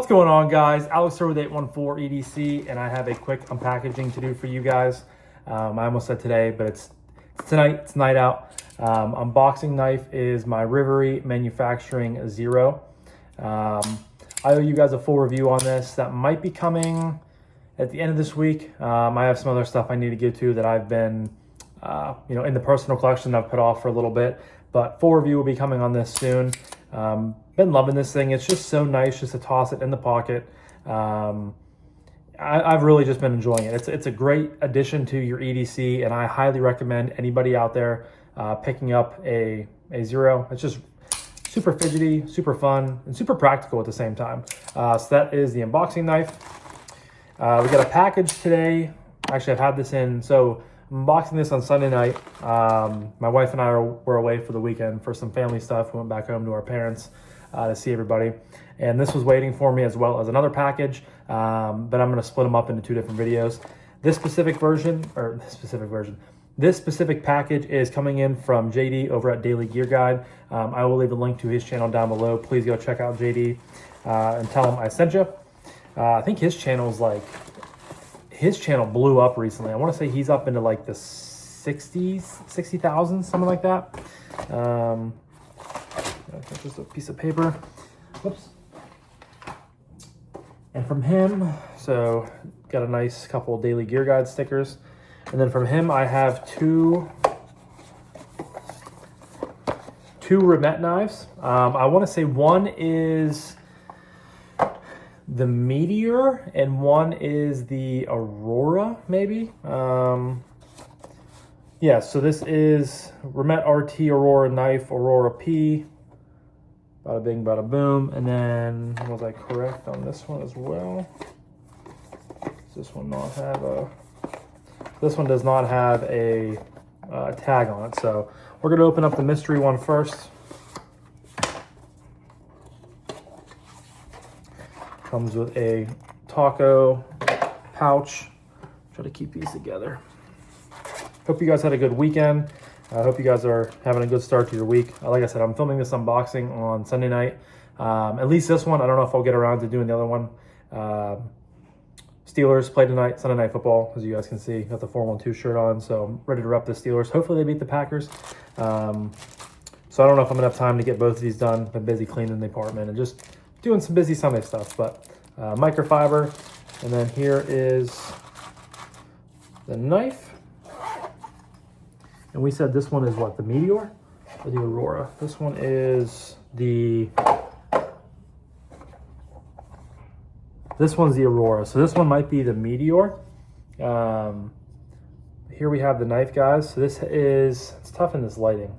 What's going on, guys? Alex here with 814 EDC, and I have a quick unpackaging to do for you guys. I almost said today, but it's tonight. It's night out. Unboxing knife is my Remette Manufacturing Zero. I owe you guys a full review on this. That might be coming at the end of this week. I have some other stuff I need to get to that I've been, in the personal collection I've put off for a little bit. But full review will be coming on this soon. Been loving this thing. It's just so nice just to toss it in the pocket. I've really just been enjoying it. It's a great addition to your EDC, and I highly recommend anybody out there picking up a Zero. It's just super fidgety, super fun, and super practical at the same time. So that is the unboxing knife. We got a package today. Actually, I've had this in, so I'm unboxing this on Sunday night. My wife and I were away for the weekend for some family stuff. We went back home to our parents to see everybody. And this was waiting for me, as well as another package, but I'm going to split them up into two different videos. This specific package is coming in from JD over at Daily Gear Guide. I will leave a link to his channel down below. Please go check out JD and tell him I sent you. I think his channel blew up recently. I want to say he's up into like the 60,000, something like that. Just a piece of paper. Whoops. And from him, so got a nice couple Daily Gear Guide stickers. And then from him, I have two Remette knives. I want to say one is the Meteor and one is the Aurora, maybe. Yeah, so this is Remette RT Aurora knife, Aurora P. Bada bing, bada boom. And then, was I correct on this one as well? Does this one not have a... This one does not have a tag on it. So we're going to open up the mystery one first. Comes with a taco pouch. Try to keep these together. Hope you guys had a good weekend. I hope you guys are having a good start to your week. Like I said, I'm filming this unboxing on Sunday night. At least this one. I don't know if I'll get around to doing the other one. Steelers play tonight, Sunday Night Football, as you guys can see. Got the 412 shirt on, so I'm ready to rep the Steelers. Hopefully they beat the Packers. So I don't know if I'm going to have time to get both of these done. Been busy cleaning the apartment and just doing some busy Sunday stuff. But microfiber. And then here is the knife. And we said this one is what, the Meteor or the Aurora? This one is the... This one's the Aurora. So this one might be the Meteor. Here we have the knife, guys. So this is... It's tough in this lighting.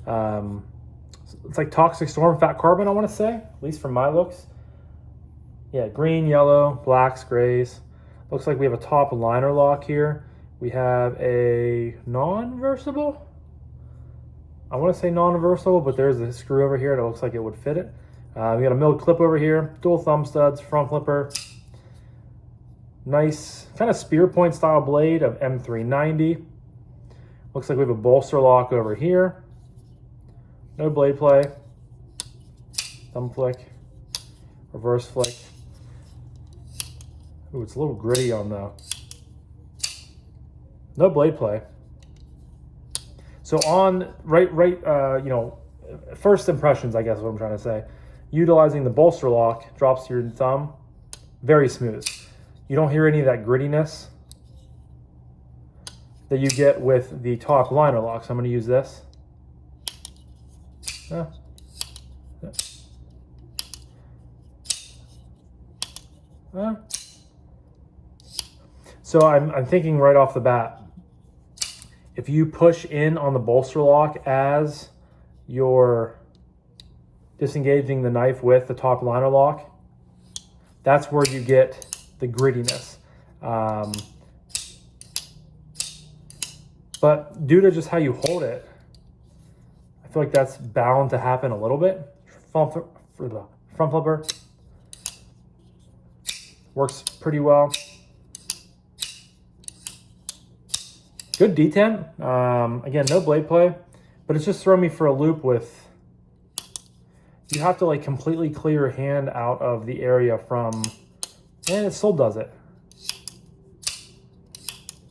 It's like Toxic Storm Fat Carbon, I want to say. At least from my looks. Yeah, green, yellow, blacks, grays. Looks like we have a top liner lock here. We have a non-reversible. I want to say non-reversible, but there's a screw over here that looks like it would fit it. We got a milled clip over here, dual thumb studs, front flipper. Nice kind of spear point style blade of M390. Looks like we have a bolster lock over here. No blade play. Thumb flick. Reverse flick. Ooh, it's a little gritty on the... No blade play. So on first impressions, I guess is what I'm trying to say. Utilizing the bolster lock, drops to your thumb, very smooth. You don't hear any of that grittiness that you get with the top liner lock. So I'm going to use this. So I'm thinking right off the bat, if you push in on the bolster lock as you're disengaging the knife with the top liner lock, that's where you get the grittiness. But due to just how you hold it, I feel like that's bound to happen a little bit. For the front flipper, works pretty well. Good detent. Again, no blade play, but it's just throwing me for a loop with you have to like completely clear your hand out of the area from, and it still does it.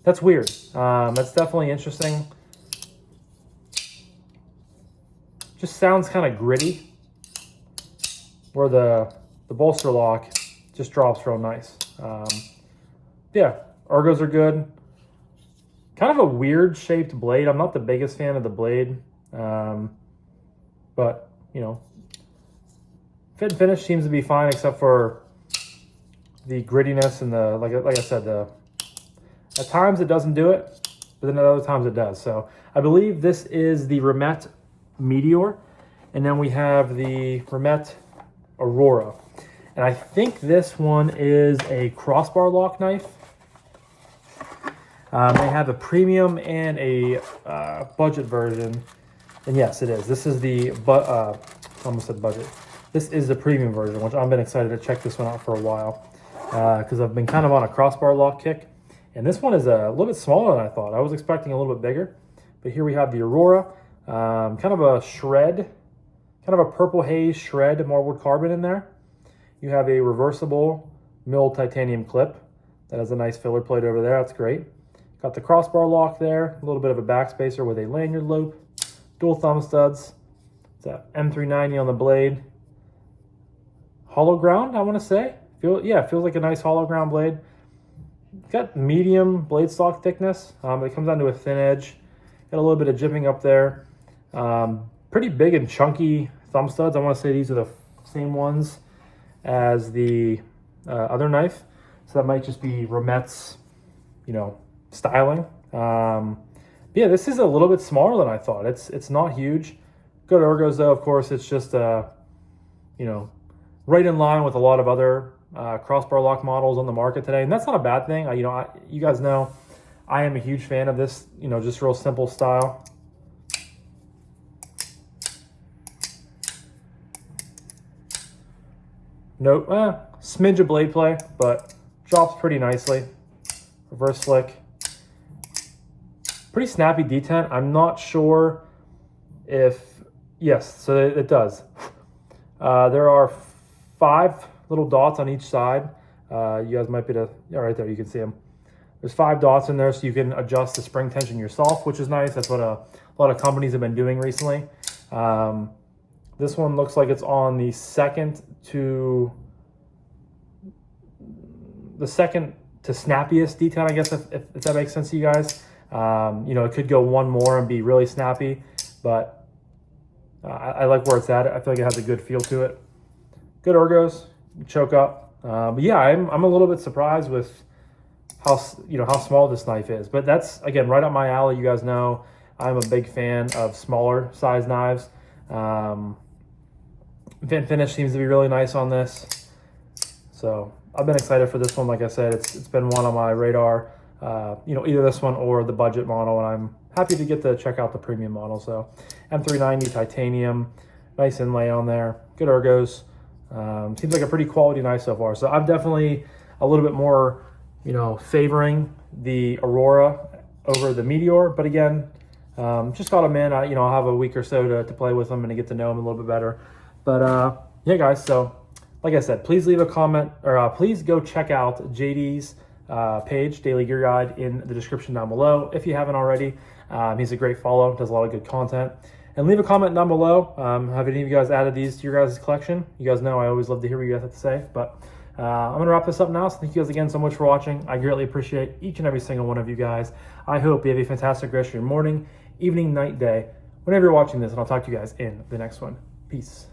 That's weird. That's definitely interesting. Just sounds kind of gritty, where the bolster lock just drops real nice. Yeah, ergos are good. Kind of a weird shaped blade. I'm not the biggest fan of the blade, but you know, fit and finish seems to be fine, except for the grittiness and the like I said, at times it doesn't do it, but then at other times it does. So I believe this is the Remette Meteor, and then we have the Remette Aurora, and I think this one is a crossbar lock knife. They have a premium and a budget version, and yes, it is. This is the almost said budget. This is the premium version, which I've been excited to check this one out for a while because I've been kind of on a crossbar lock kick, and this one is a little bit smaller than I thought. I was expecting a little bit bigger, but here we have the Aurora, kind of a shred, kind of a purple haze shred marbled carbon in there. You have a reversible milled titanium clip that has a nice filler plate over there. That's great. Got the crossbar lock there, a little bit of a backspacer with a lanyard loop, dual thumb studs. It's a M390 on the blade. Hollow ground, I want to say. It feels like a nice hollow ground blade. It's got medium blade stock thickness. It comes down to a thin edge. Got a little bit of jipping up there. Pretty big and chunky thumb studs. I want to say these are the same ones as the other knife. So that might just be Remette's, styling. Yeah, this is a little bit smaller than I thought. It's not huge. Good ergos though, of course. It's just right in line with a lot of other crossbar lock models on the market today, and that's not a bad thing. You guys know I am a huge fan of this, just real simple style. Nope, smidge of blade play, but drops pretty nicely. Reverse flick. Pretty snappy detent. I'm not sure yes, so it does. There are 5 little dots on each side. You guys might be right there, you can see them. There's 5 dots in there, so you can adjust the spring tension yourself, which is nice. That's what a lot of companies have been doing recently. This one looks like it's on the second to snappiest detent, I guess, if that makes sense to you guys. It could go one more and be really snappy, but I like where it's at. I feel like it has a good feel to it. Good ergos, choke up. But yeah, I'm a little bit surprised with how small this knife is. But that's, again, right up my alley. You guys know I'm a big fan of smaller size knives. Fit finish seems to be really nice on this. So I've been excited for this one. Like I said, it's been one on my radar. Either this one or the budget model, and I'm happy to get to check out the premium model. So M390 titanium, nice inlay on there, good ergos. Seems like a pretty quality knife so far. So I'm definitely a little bit more, favoring the Aurora over the Meteor. But again, just got them in. I'll have a week or so to play with them and to get to know them a little bit better. But yeah, guys. So like I said, please leave a comment, or please go check out JD's page, Daily Gear Guide, in the description down below if you haven't already. He's a great follow, does a lot of good content. And leave a comment down below. Have any of you guys added these to your guys' collection? You guys know I always love to hear what you guys have to say. But I'm going to wrap this up now. So thank you guys again so much for watching. I greatly appreciate each and every single one of you guys. I hope you have a fantastic rest of your morning, evening, night, day, whenever you're watching this. And I'll talk to you guys in the next one. Peace.